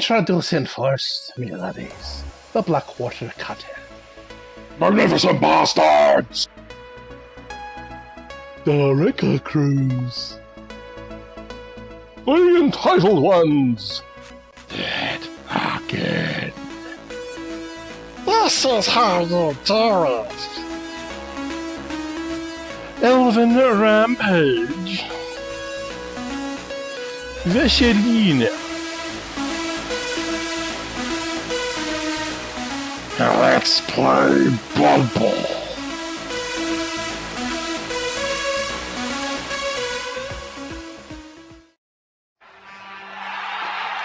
Introducing first, me laddies, the Blackwater Cartel. Magnificent bastards! The Wrecker Crews. The entitled ones! Dead again. This is how you do it. Elven Rampage. Vaseline. Let's play Bloodbowl.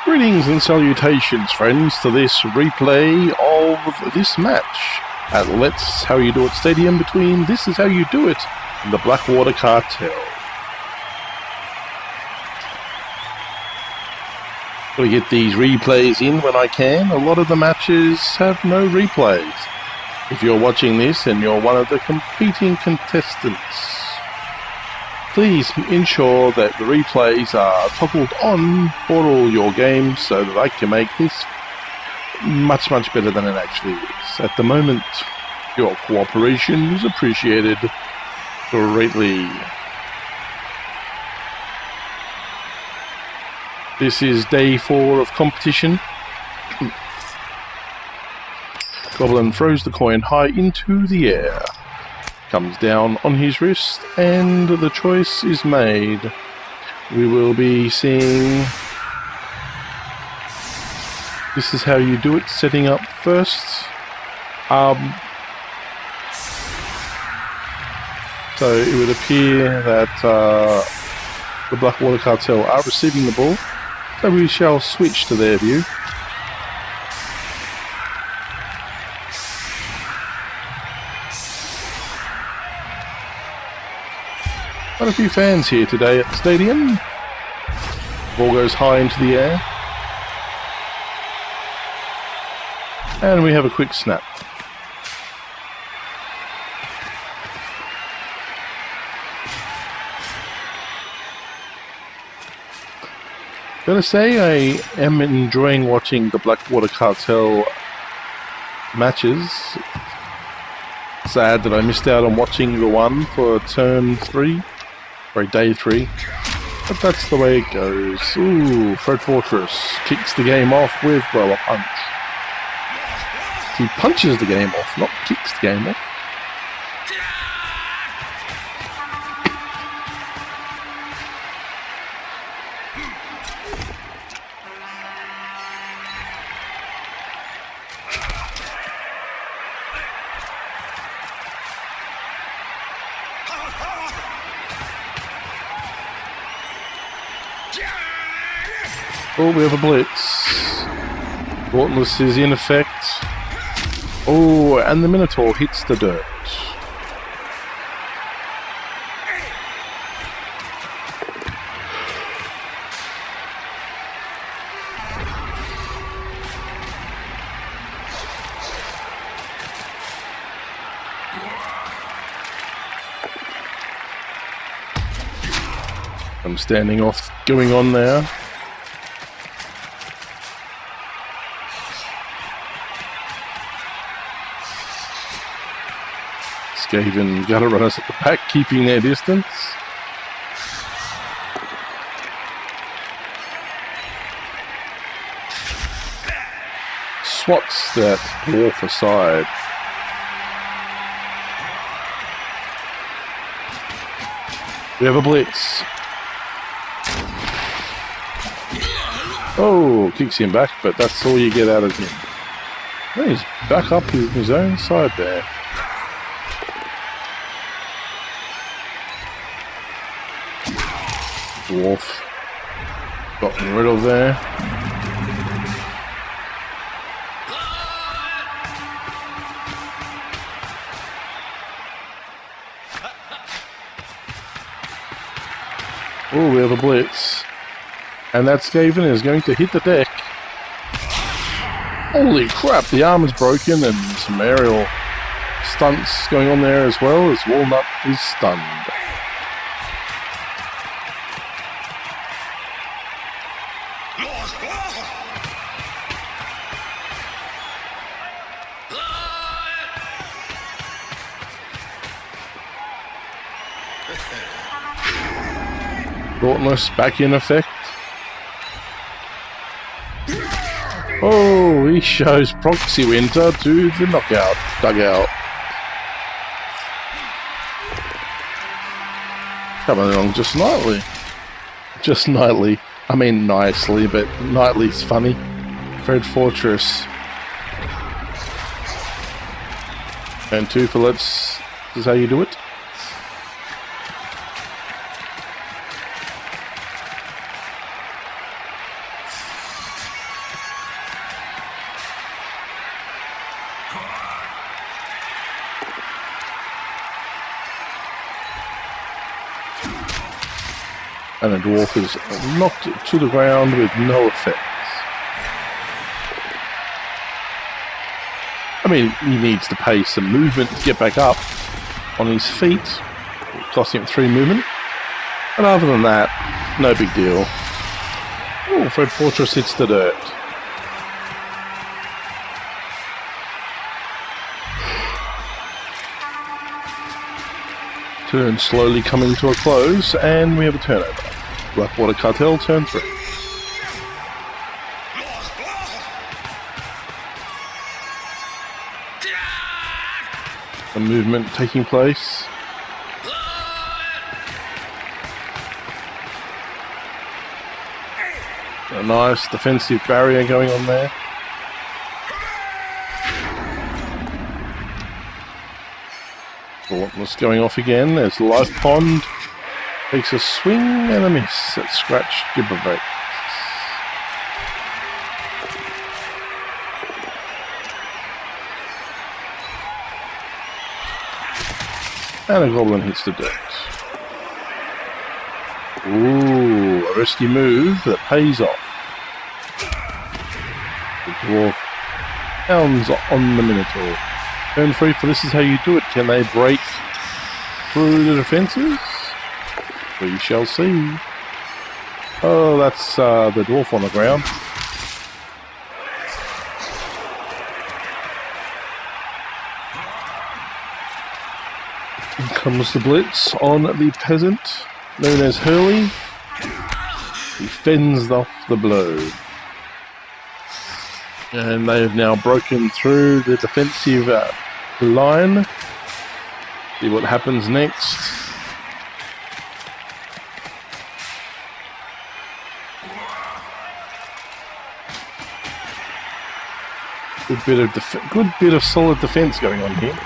Greetings and salutations, friends, to this replay of this match at Let's How You Do It Stadium between This Is How You Do It and the Blackwater Cartel. Gotta get these replays in when I can. A lot of the matches have no replays. If you're watching this and you're one of the competing contestants, please ensure that the replays are toggled on for all your games so that I can make this much, much better than it actually is. At the moment, your cooperation is appreciated greatly. This is day 4 of competition. Goblin throws the coin high into the air. Comes down on his wrist, and the choice is made. We will be seeing This Is How You Do It setting up first. So it would appear that the Blackwater Cartel are receiving the ball. So we shall switch to their view. Quite a few fans here today at the stadium. Ball goes high into the air. And we have a quick snap. Gotta say, I am enjoying watching the Blackwater Cartel matches. Sad that I missed out on watching the one for turn 3, or day 3. But that's the way it goes. Ooh, Fred Fortress kicks the game off with, well, a punch. He punches the game off, not kicks the game off. Oh, we have a blitz. Dauntless is in effect. Oh, and the Minotaur hits the dirt. I'm standing off going on there. Skaven Gutterrunners at the back, keeping their distance. Swats that dwarf aside. We have a blitz. Oh, kicks him back, but that's all you get out of him. Oh, he's back up his own side there. Dwarf gotten rid of there. Oh, we have a blitz. And that Skaven is going to hit the deck. Holy crap, the arm is broken and some aerial stunts going on there as well as Walnut is stunned. Dauntless back in effect. Oh, he shows Proxy Winter to the knockout dugout. Coming along just nightly. Just nightly. I mean nicely, but nightly's funny. Fred Fortress. And 2 fillets. This is how you do it. And a dwarf is knocked to the ground with no effects. I mean, he needs to pay some movement to get back up on his feet, costing him 3 movement. And other than that, no big deal. Oh, Fred Fortress hits the dirt. Turn slowly coming to a close, and we have a turnover. Blackwater Cartel, turn 3. The movement taking place. A nice defensive barrier going on there. Dauntless going off again. There's the life pond. Takes a swing and a miss at Scratch Gibberish. And a goblin hits the dirt. Ooh, a risky move that pays off. The dwarf pounds on the Minotaur. Turn 3 for This Is How You Do It. Can they break through the defences? We shall see. Oh, that's the dwarf on the ground. Here comes the blitz on the peasant, known as Hurley. He fends off the blow. And they have now broken through the defensive line. See what happens next. Good bit of solid defense going on here.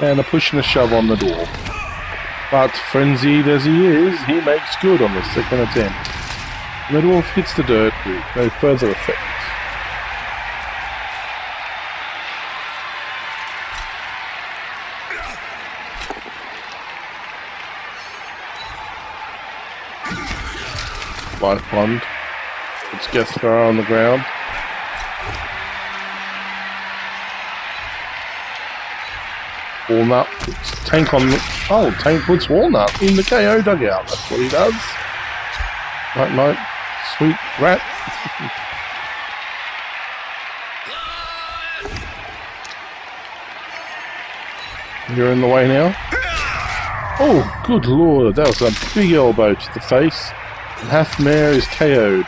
And a push and a shove on the dwarf. But frenzied as he is, he makes good on the second attempt. And the dwarf hits the dirt with no further effect. Life pond. It's Gethrar on the ground. Walnut puts Tank on the... Oh, Tank puts Walnut in the KO dugout. That's what he does. Night, night. Sweet rat. You're in the way now. Oh, good lord. That was a big elbow to the face. And Halfmare is KO'd.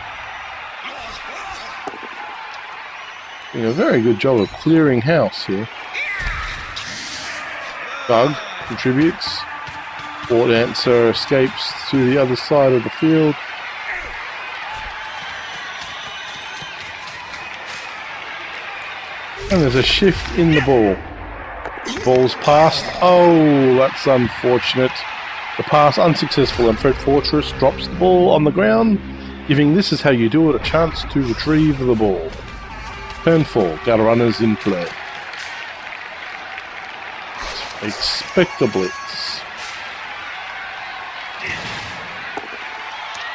Doing a very good job of clearing house here. Bug contributes. War Dancer escapes to the other side of the field. And there's a shift in the ball. Ball's passed. Oh, that's unfortunate. The pass unsuccessful, and Fred Fortress drops the ball on the ground, giving This Is How You Do It a chance to retrieve the ball. Turn 4, Gutter Runners in play. Expect a blitz.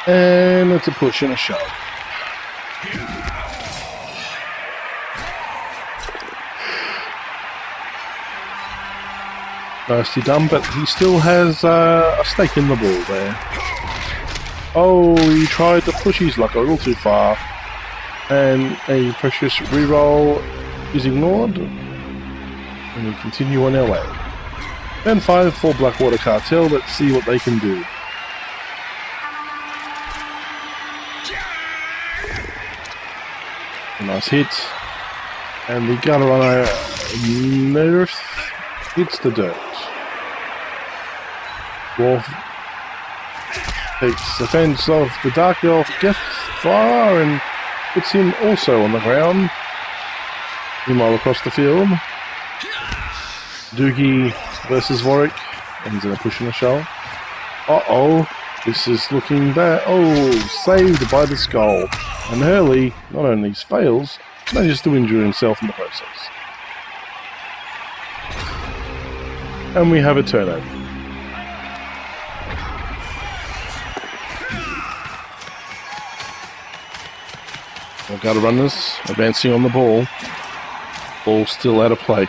And it's a push and a shove. Nicely done, but he still has a stake in the ball there. Oh, he tried to push his luck a little too far. And a precious reroll is ignored. And we continue on our way. Turn 5 for Blackwater Cartel. Let's see what they can do. A nice hit. And the gunner runner hits the dirt. Dwarf takes offense of the Dark Elf Death Fire and puts him also on the ground. Meanwhile, across the field, Doogie versus Warwick, and he's going to push in a shove. Uh-oh, this is looking bad. Oh, saved by the skull. And Hurley not only fails, manages to injure himself in the process. And we have a turnover. Our gutter runners advancing on the ball. Ball still out of play.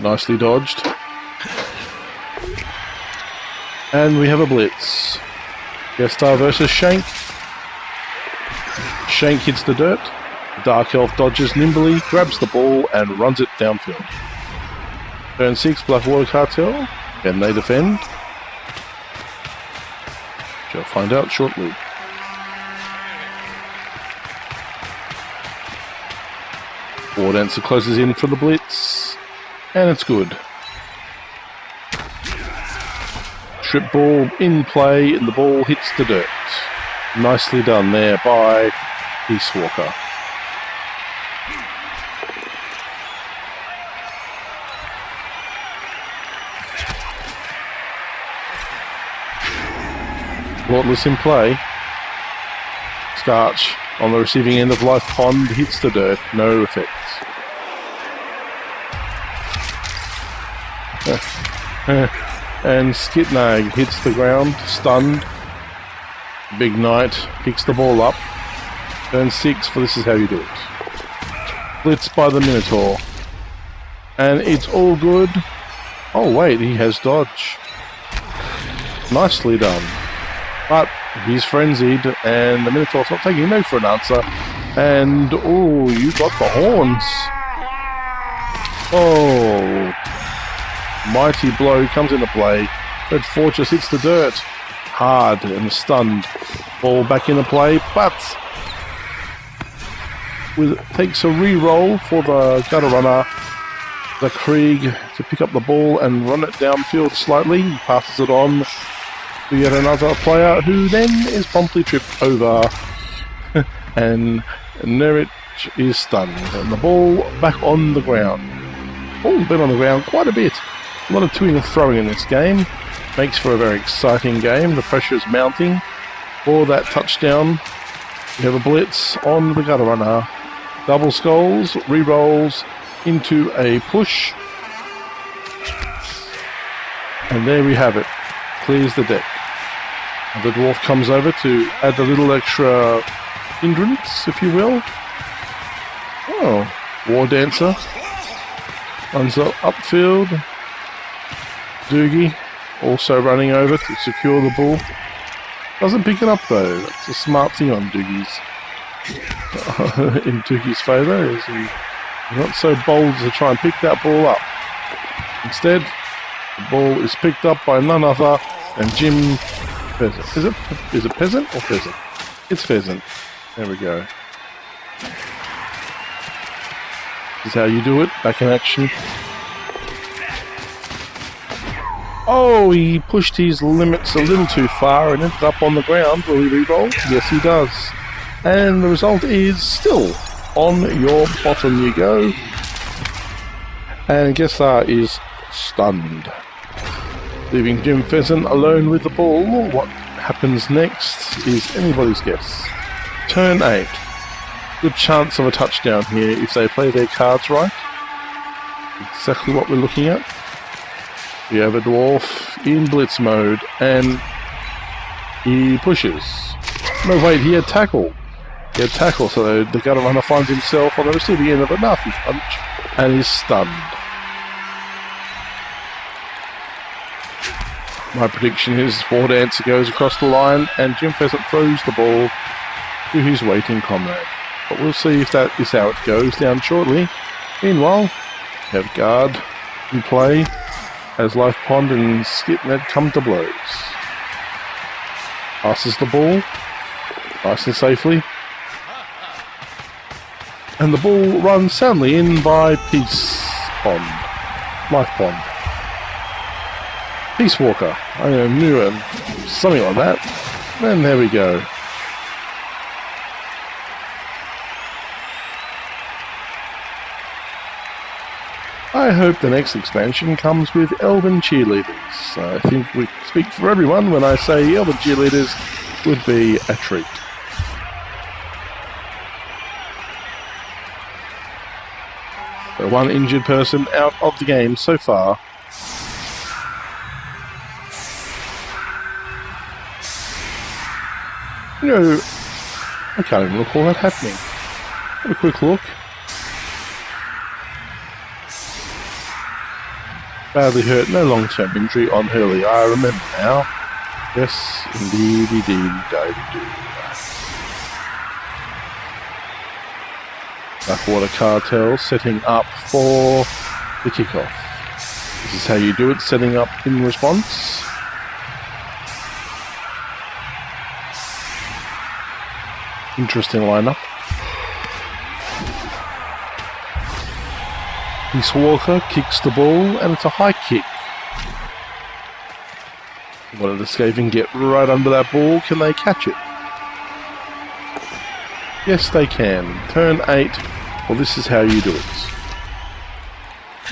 Nicely dodged. And we have a blitz. Gestar versus Shank. Shank hits the dirt. The Dark Elf dodges nimbly, grabs the ball and runs it downfield. Turn 6, Blackwater Cartel. Can they defend? Shall find out shortly. War Dancer closes in for the blitz. And it's good. Strip ball in play and the ball hits the dirt. Nicely done there by Peace Walker. Lordless in play. Scarch on the receiving end of Life Pond hits the dirt. No effects. And Skitnag hits the ground, stunned. Big Knight picks the ball up. Turn 6 for This Is How You Do It. Blitz by the Minotaur. And it's all good. Oh wait, he has dodge. Nicely done. But he's frenzied and the Minotaur's not taking no for an answer. And oh, you got the horns. Oh. Mighty blow comes into play. Red Fortress hits the dirt. Hard and stunned. Ball back into play, but takes a re-roll for the gutter runner, the Krieg, to pick up the ball and run it downfield slightly. He passes it on to yet another player who then is promptly tripped over. And Nerich is stunned. And the ball back on the ground. Ball's been on the ground quite a bit. A lot of toing and throwing in this game. Makes for a very exciting game. The pressure is mounting for that touchdown. We have a blitz on the gutter runner. Double skulls, re-rolls into a push. And there we have it. Clears the deck. And the dwarf comes over to add a little extra hindrance, if you will. Oh, War Dancer. Runs up upfield. Doogie also running over to secure the ball. Doesn't pick it up though. That's a smart thing on Doogie's. In Doogie's favour, is he's not so bold to try and pick that ball up. Instead, the ball is picked up by none other than Jim Pheasant. Is it Peasant or Pheasant? It's Pheasant. There we go. This is how you do it. Back in action. Oh, he pushed his limits a little too far and ended up on the ground. Will he re-roll? Yes, he does. And the result is still on your bottom you go. And Gestar is stunned, leaving Jim Pheasant alone with the ball. What happens next is anybody's guess. Turn 8. Good chance of a touchdown here if they play their cards right. Exactly what we're looking at. We have a dwarf in blitz mode, and he pushes. No, wait, he had tackle. He had tackle, so the gutter runner finds himself on the receiving end of a nasty punch, and is stunned. My prediction is War Dancer goes across the line, and Jim Pheasant throws the ball to his waiting comrade. But we'll see if that is how it goes down shortly. Meanwhile, Have guard in play as Life Pond and Skipnet come to blows. Passes the ball nice and safely. And the ball runs soundly in by Peace Pond. Life Pond. Peace Walker. I knew it. Something like that. And there we go. I hope the next expansion comes with elven cheerleaders. I think we speak for everyone when I say elven cheerleaders would be a treat. So one injured person out of the game so far. You know, I can't even recall that happening. Have a quick look. Badly hurt, no long-term injury on Hurley. I remember now. Yes, indeed, I do. Blackwater Cartel setting up for the kickoff. This is how you do it, setting up in response. Interesting lineup. Peace Walker kicks the ball, and it's a high kick. Wanted to escape and get right under that ball. Can they catch it? Yes, they can. Turn 8. Well, this is how you do it.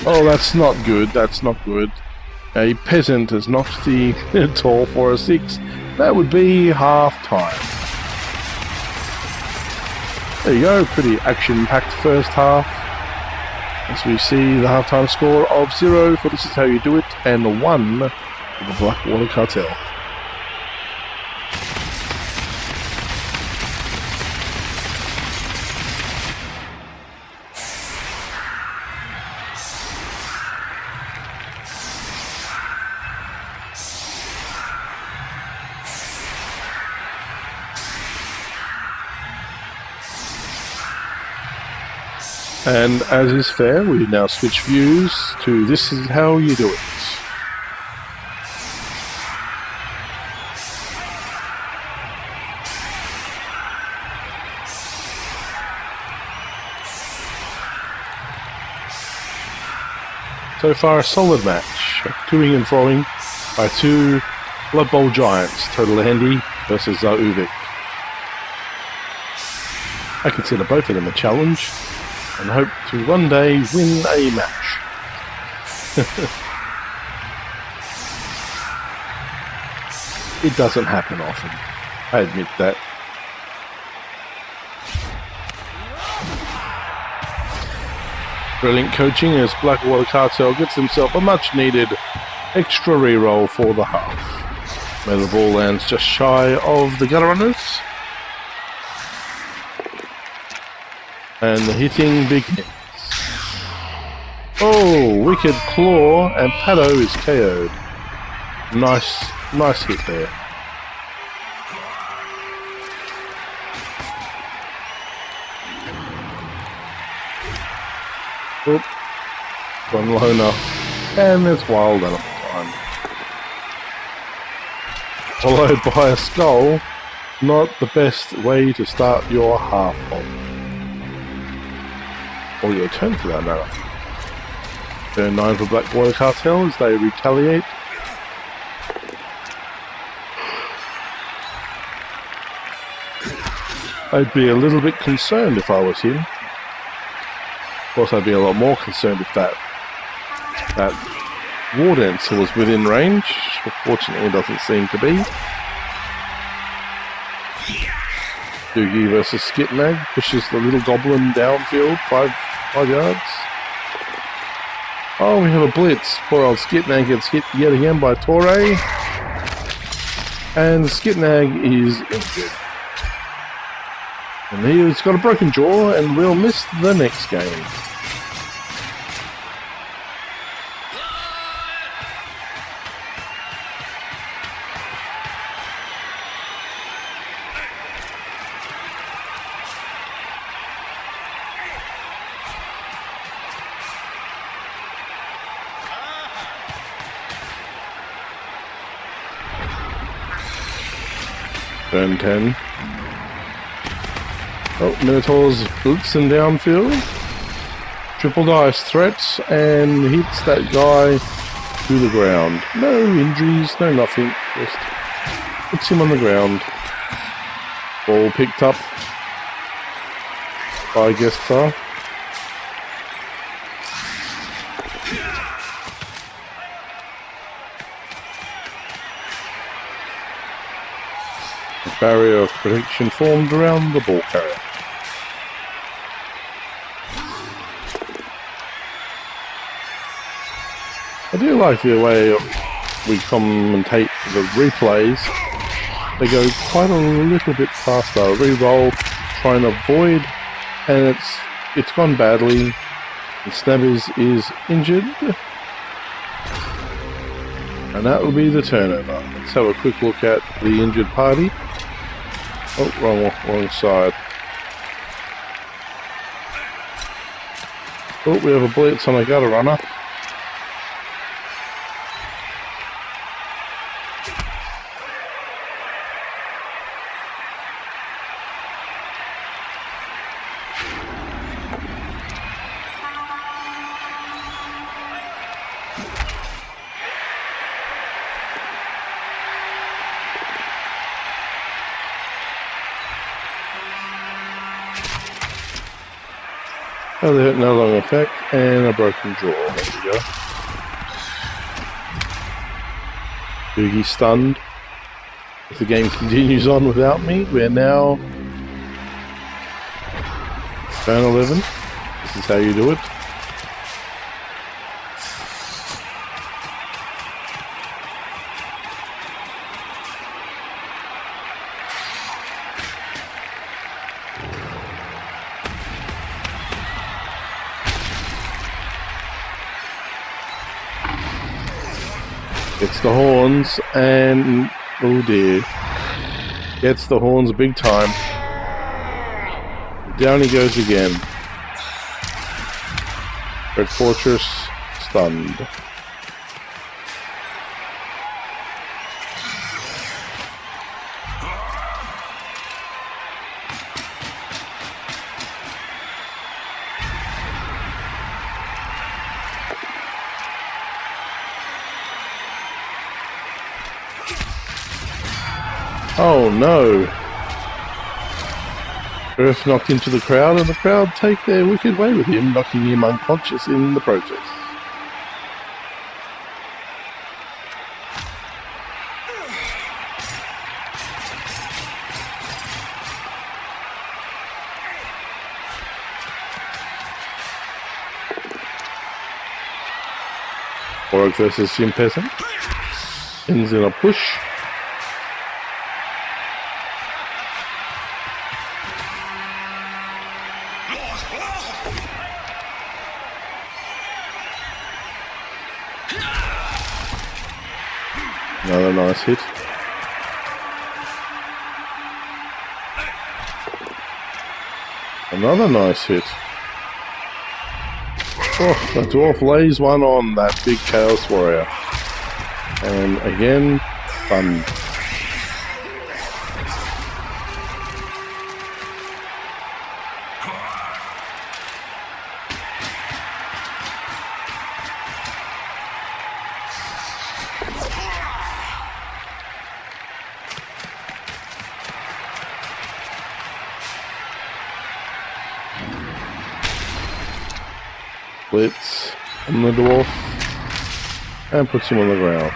Oh, that's not good. That's not good. A peasant has knocked the tall for a 6. That would be half time. There you go. Pretty action-packed first half. As we see the halftime score of 0 for This Is How You Do It, and 1 for the Blackwater Cartel. And as is fair, we now switch views to This Is How You Do It. So far, a solid match of toing and froing by two Bloodbowl giants, Total Handy versus Uvik. I consider both of them a challenge, and hope to one day win a match. It doesn't happen often, I admit that. Brilliant coaching as Blackwater Cartel gets himself a much needed extra reroll for the half. Where the ball lands just shy of the gutter runners. And the hitting begins. Oh, wicked claw, and Pato is KO'd. Nice hit there. Oop. One loner. And there's wild animal time. Followed by a skull. Not the best way to start your half off. Or your turn for that matter. Turn 9 for Blackwater Cartel as they retaliate. I'd be a little bit concerned if I was him. Of course, I'd be a lot more concerned if that war dancer was within range. Fortunately, it doesn't seem to be. Doogie versus Skitnag pushes the little goblin downfield, 5 yards. Oh, we have a blitz. Poor old Skitnag gets hit yet again by Torre. And Skitnag is injured. And he's got a broken jaw and will miss the next game. Turn 10. Oh, Minotaur's blitzing downfield. Triple dice threats and hits that guy to the ground. No injuries, no nothing. Just puts him on the ground. Ball picked up by guest star. A barrier of protection formed around the ball carrier. I do like the way we commentate the replays. They go quite a little bit faster. Reroll, try and avoid, and it's gone badly. And Snappers is injured. And that will be the turnover. Let's have a quick look at the injured party. Oh, wrong side. Oh, we have a blitz on a gutter runner. Oh, they hit no longer effect, and a broken jaw. There we go. Boogie stunned. If the game continues on without me, we're now turn 11. This is how you do it. Gets the horns and oh dear. Gets the horns big time. Down he goes again. Red Fortress stunned. Oh no! Earth knocked into the crowd, and the crowd take their wicked way with him, knocking him unconscious in the process. Orc versus Sim Peasant. Ends in a push. Another nice hit. Another nice hit. Oh, the dwarf lays one on that big Chaos Warrior. And again, fun. Blitz on the dwarf and puts him on the ground.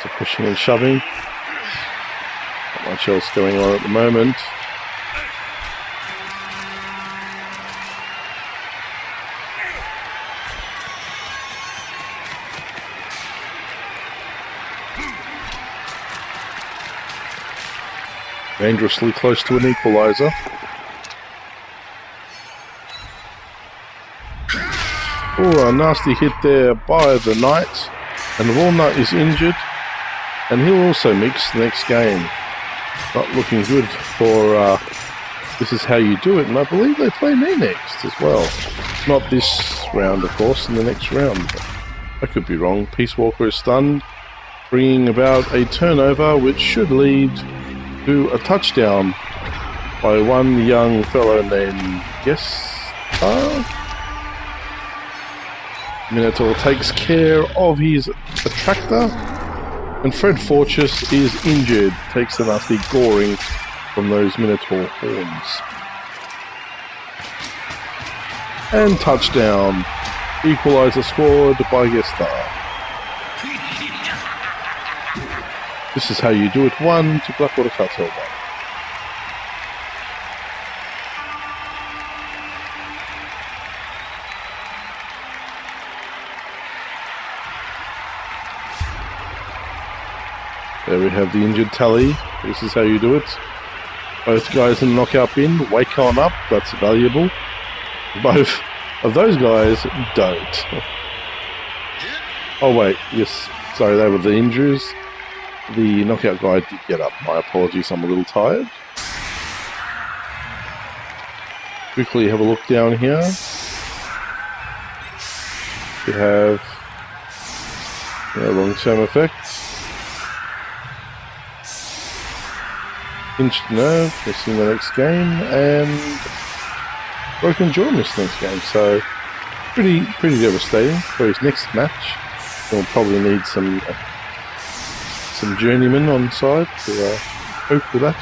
So pushing and shoving. Not much else going on at the moment. Dangerously close to an equalizer. Oh, a nasty hit there by the Knight. And Walnut is injured. And he'll also mix the next game. Not looking good for This Is How You Do It, and I believe they play me next as well. Not this round, of course, in the next round. I could be wrong. Peace Walker is stunned, bringing about a turnover which should lead to a touchdown by one young fellow named Gestar. Minotaur takes care of his attractor, and Fred Fortress is injured, takes the nasty goring from those Minotaur horns. And touchdown. Equaliser scored by Gestar. This Is How You Do It 1 to Blackwater Cartel 1. There we have the injured tally. This Is How You Do It. Both guys in the knockout bin. Wake on up. That's valuable. Both of those guys don't. Oh wait, yes. Sorry, they were the injuries. The knockout guy did get up. My apologies, I'm a little tired. Quickly have a look down here. We have long-term effects. Pinched nerve, missing the next game, and broken jaw missed next game. So pretty devastating for his next match. He'll probably need some journeymen on side to cope with that.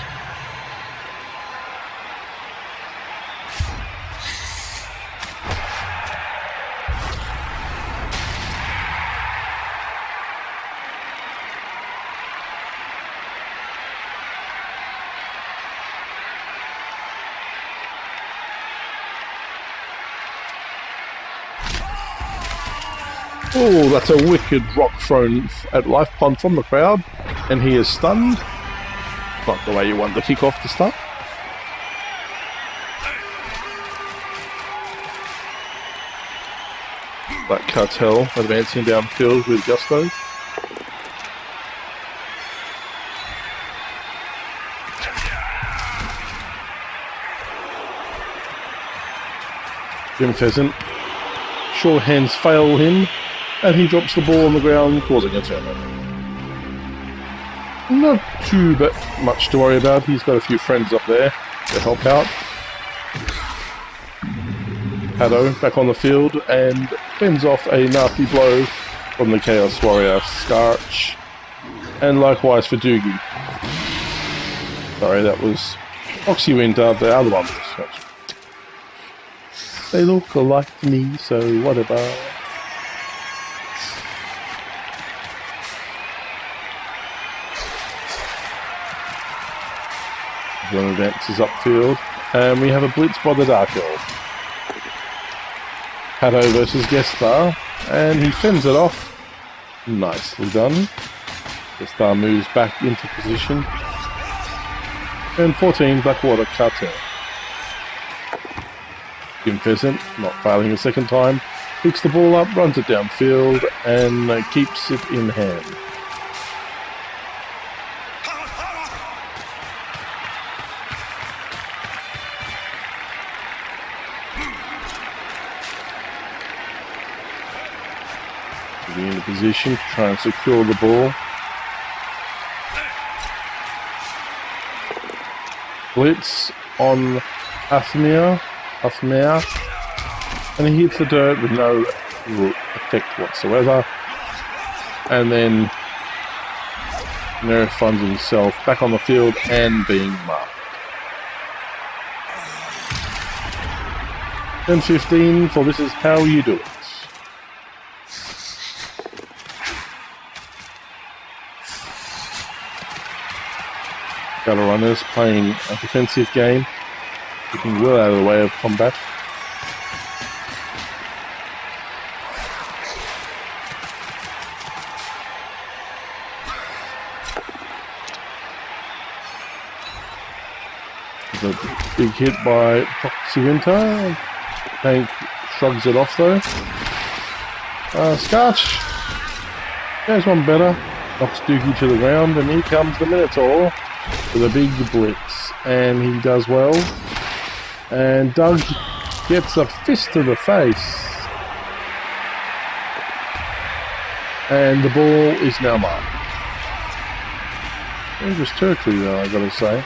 Oh, that's a wicked rock thrown at Life Pond from the crowd, and he is stunned. Not the way you want the kickoff to start. Black Cartel advancing downfield with gusto. Jim Pheasant. Sure hands fail him, and he drops the ball on the ground, causing a turnover. Not too much to worry about. He's got a few friends up there to help out. Haddo back on the field and fends off a nasty blow from the Chaos Warrior Scarch. And likewise for Doogie. Sorry, that was Oxy Winter, the other one was Scotch. They look alike to me, so whatever. One advances upfield, and we have a blitz by the Dark Elf. Haddo versus Gestar, and he fends it off. Nicely done. Gestar moves back into position. Turn 14, Blackwater Cartel. Jim Pheasant, not failing the second time, picks the ball up, runs it downfield, and keeps it in hand. Getting into position to try and secure the ball. Blitz on AnA, and he hits the dirt with no effect whatsoever. And then Nerf finds himself back on the field and being marked. Then 15 for This Is How You Do It. Gutter runners playing a defensive game, keeping well out of the way of combat. There's a big hit by Proxy Winter. Tank shrugs it off though. Scarch goes one better, knocks Doogie to the ground, and here comes the Minotaur. with a big blitz, and he does well. And Doug gets a fist to the face. And the ball is now marked. Dangerous territory though, I gotta say.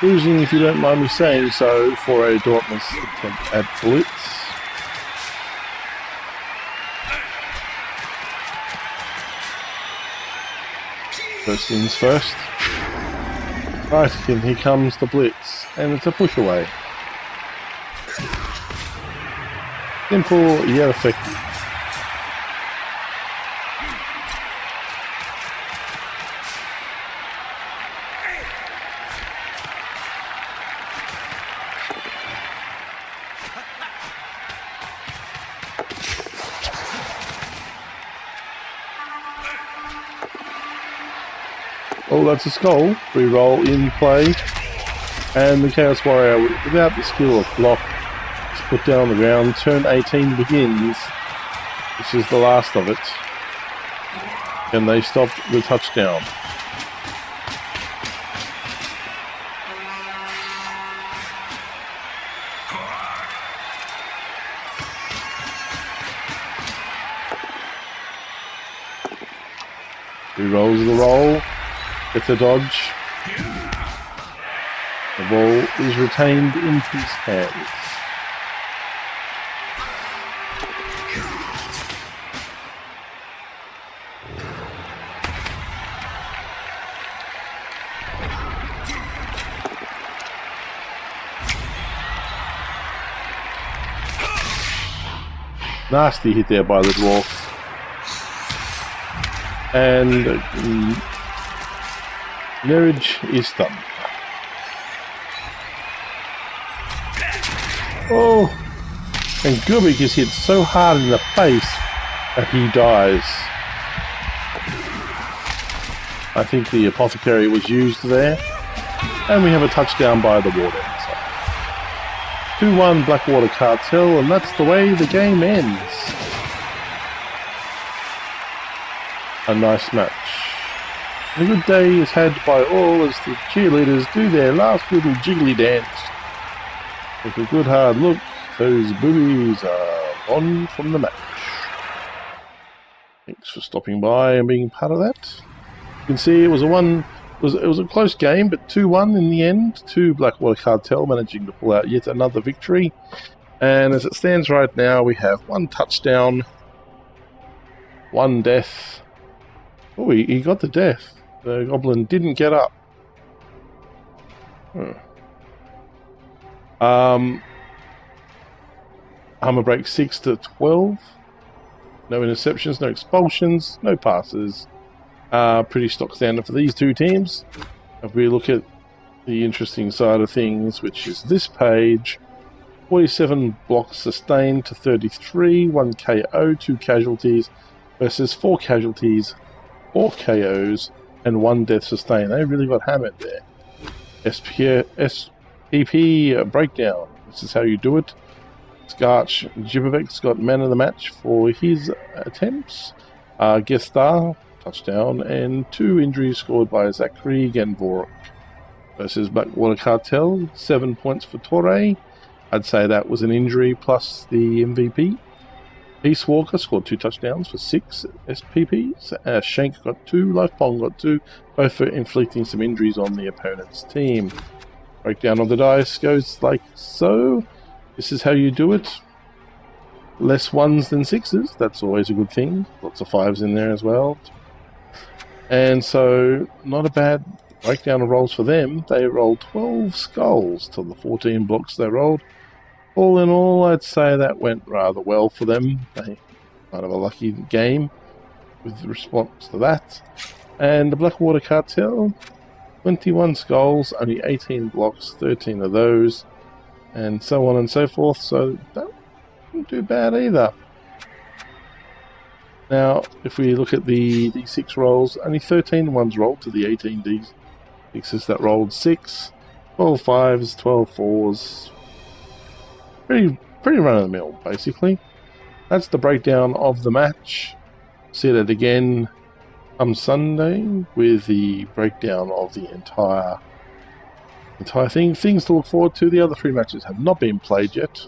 Losing, if you don't mind me saying so, for a dauntless attempt at blitz. First things first. Right, and here comes the blitz, and it's a push away. Simple yet effective. Oh, that's a skull. Reroll in play. And the Chaos Warrior, without the skill of block, is put down on the ground. Turn 18 begins. This is the last of it. And they stop the touchdown. Rerolls the roll. It's a dodge. The ball is retained in his hands. Nasty hit there by the dwarf. And marriage is done. Oh, and Gubik is hit so hard in the face that he dies. I think the apothecary was used there. And we have a touchdown by the Warden. 2-1 Blackwater Cartel, and that's the way the game ends. A nice match. A good day is had by all as the cheerleaders do their last little jiggly dance. With a good hard look, those boobies are on from the match. Thanks for stopping by and being part of that. You can see it was a close game, but 2-1 in the end. 2 Blackwater Cartel managing to pull out yet another victory. And as it stands right now, we have 1 touchdown, 1 death. Oh, he got the death. The goblin didn't get up. Armor break 6-12. No interceptions, no expulsions, no passes. Pretty stock standard for these two teams. If we look at the interesting side of things, which is this page, 47 blocks sustained to 33, 1 KO, 2 casualties, versus 4 casualties, 4 KOs, and 1 death sustained. They really got hammered there. SPP breakdown. This is how you do it. Skarch Jibovek's got man of the match for his attempts. Guest star, touchdown, and 2 injuries scored by Zachary and Vorok. Versus Blackwater Cartel, 7 points for Torre. I'd say that was an injury plus the MVP. Peace Walker scored 2 touchdowns for 6 SPPs. Shank got 2, Lifepong got 2, both for inflicting some injuries on the opponent's team. Breakdown of the dice goes like so. This is how you do it. Less 1s than 6s, that's always a good thing. Lots of 5s in there as well. And so, not a bad breakdown of rolls for them. They rolled 12 skulls to the 14 blocks they rolled. All in all, I'd say that went rather well for them. They kind of a lucky game with response to that. And the Blackwater Cartel, 21 skulls, only 18 blocks, 13 of those, and so on and so forth. So that wouldn't do bad either. Now, if we look at the D6 rolls, only 13 ones rolled to the 18 D6s that rolled 6, 12 5s, 12 4s. Pretty run-of-the-mill, basically. That's the breakdown of the match. See that again. come Sunday with the breakdown of the entire thing. Things to look forward to. The other 3 matches have not been played yet.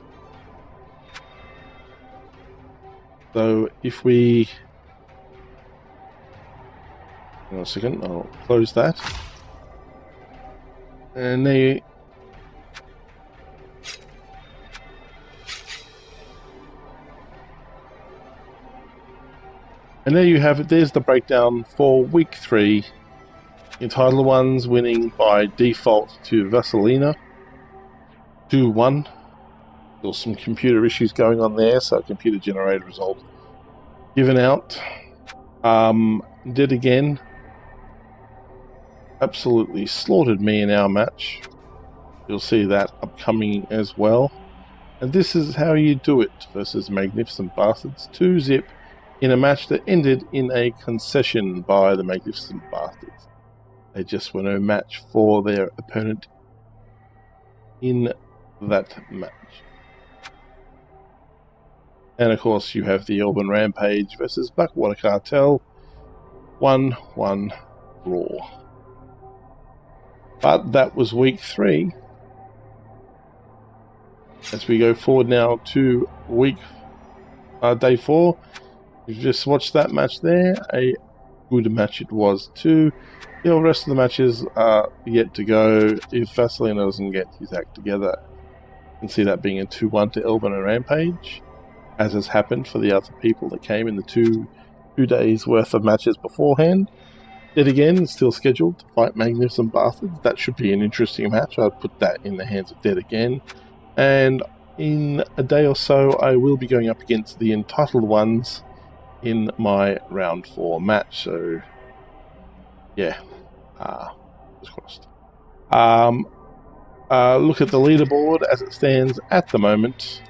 So if we... Hang on a second, I'll close that. And there you have it. There's the breakdown for week 3. Entitled ones winning by default to Vasilina 2-1. There's some computer issues going on there, so a computer generated result given out. Did again. Absolutely slaughtered me in our match. You'll see that upcoming as well. And this is how you do it versus Magnificent Bastards. 2-zip in a match that ended in a concession by the Magnificent Bastards. They just were no match for their opponent in that match. And of course you have the Elven Rampage versus Blackwater Cartel. 1-1 draw. But that was week 3. As we go forward now to day 4. You've just watched that match there. A good match it was too. The rest of the matches are yet to go. If Vasilina doesn't get his act together, you can see that being a 2-1 to Elven and Rampage, as has happened for the other people that came in the two days worth of matches beforehand. Dead again is still scheduled to fight Magnificent Bastards. That should be an interesting match. I'd put that in the hands of Dead again. And in a day or so, I will be going up against the entitled ones in my round 4 match. So, yeah, just crossed. Look at the leaderboard as it stands at the moment.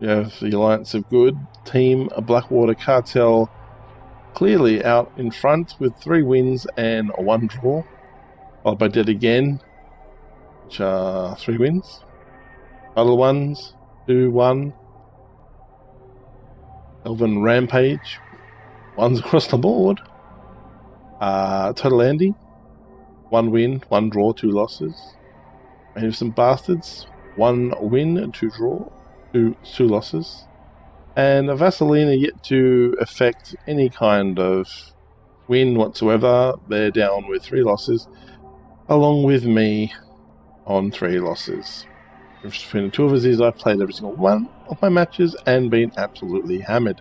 You have the Alliance of Good, Team Blackwater Cartel clearly out in front with 3 wins and 1 draw, followed by Dead Again, which are 3 wins. Other ones, 2-1. Elven Rampage, 1s across the board. Total Andy, 1 win, 1 draw, 2 losses. Magnificent Bastards, 1 win, 2 draw, 2 losses. And Vasilina yet to affect any kind of win whatsoever. They're down with 3 losses, along with me on 3 losses. Between the two of us is I've played every single one of my matches and been absolutely hammered.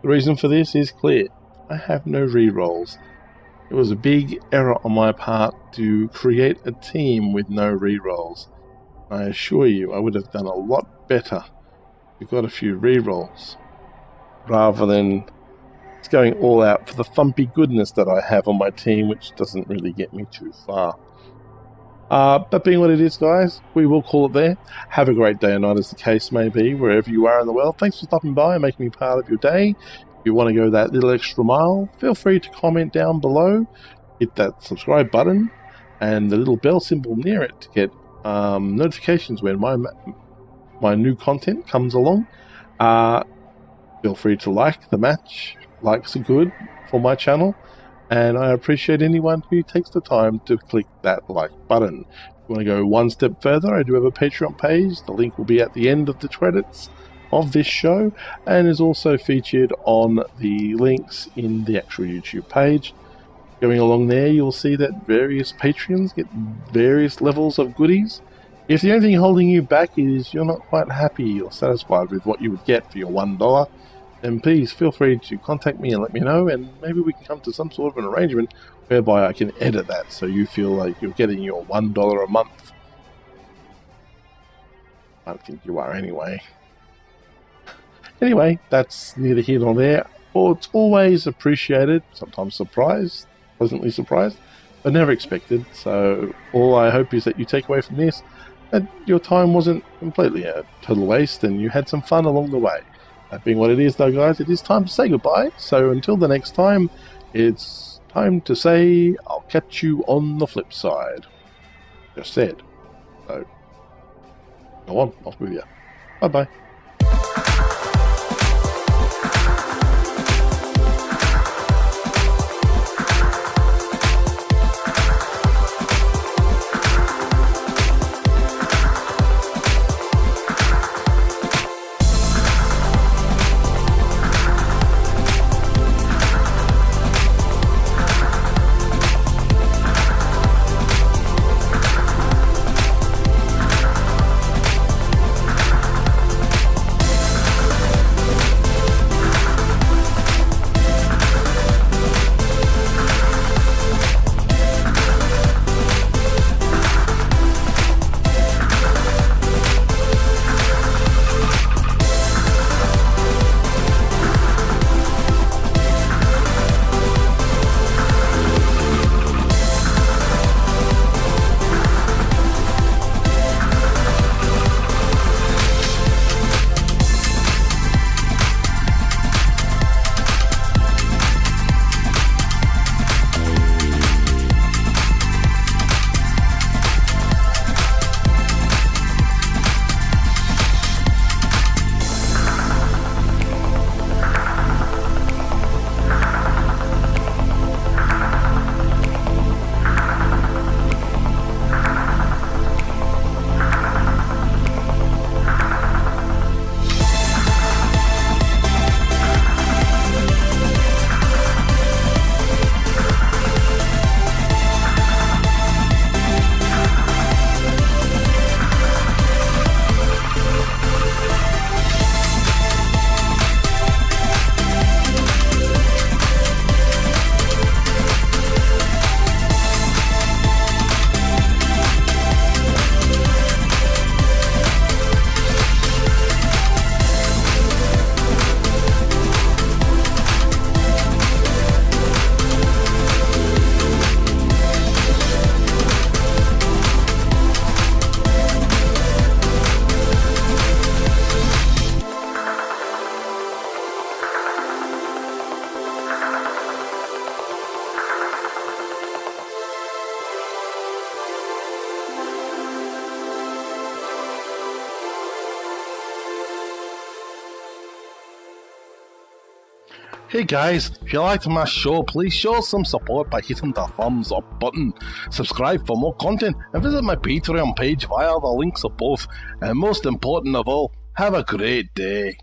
The reason for this is clear. I have no re-rolls. It was a big error on my part to create a team with no re-rolls. I assure you I would have done a lot better if we got a few re-rolls, rather than just going all out for the thumpy goodness that I have on my team, which doesn't really get me too far. But being what it is, guys, we will call it there. Have a great day or night, as the case may be, wherever you are in the world. Thanks for stopping by and making me part of your day. If you want to go that little extra mile, feel free to comment down below. Hit that subscribe button and the little bell symbol near it to get notifications when my new content comes along. Feel free to like the match. Likes are good for my channel. And I appreciate anyone who takes the time to click that like button. If you want to go one step further, I do have a Patreon page. The link will be at the end of the credits of this show and is also featured on the links in the actual YouTube page. Going along there, you'll see that various Patreons get various levels of goodies. If the only thing holding you back is you're not quite happy or satisfied with what you would get for your $1, then please feel free to contact me and let me know, and maybe we can come to some sort of an arrangement whereby I can edit that so you feel like you're getting your $1 a month. I don't think you are anyway. Anyway, that's neither here nor there. Well, it's always appreciated, sometimes surprised, pleasantly surprised, but never expected. So all I hope is that you take away from this that your time wasn't completely a total waste and you had some fun along the way. That being what it is, though, guys, it is time to say goodbye. So until the next time, it's time to say I'll catch you on the flip side. Just said. So, go on, off with you. Bye-bye. Hey guys, if you liked my show, please show some support by hitting the thumbs up button, subscribe for more content, and visit my Patreon page via the links above. And most important of all, have a great day.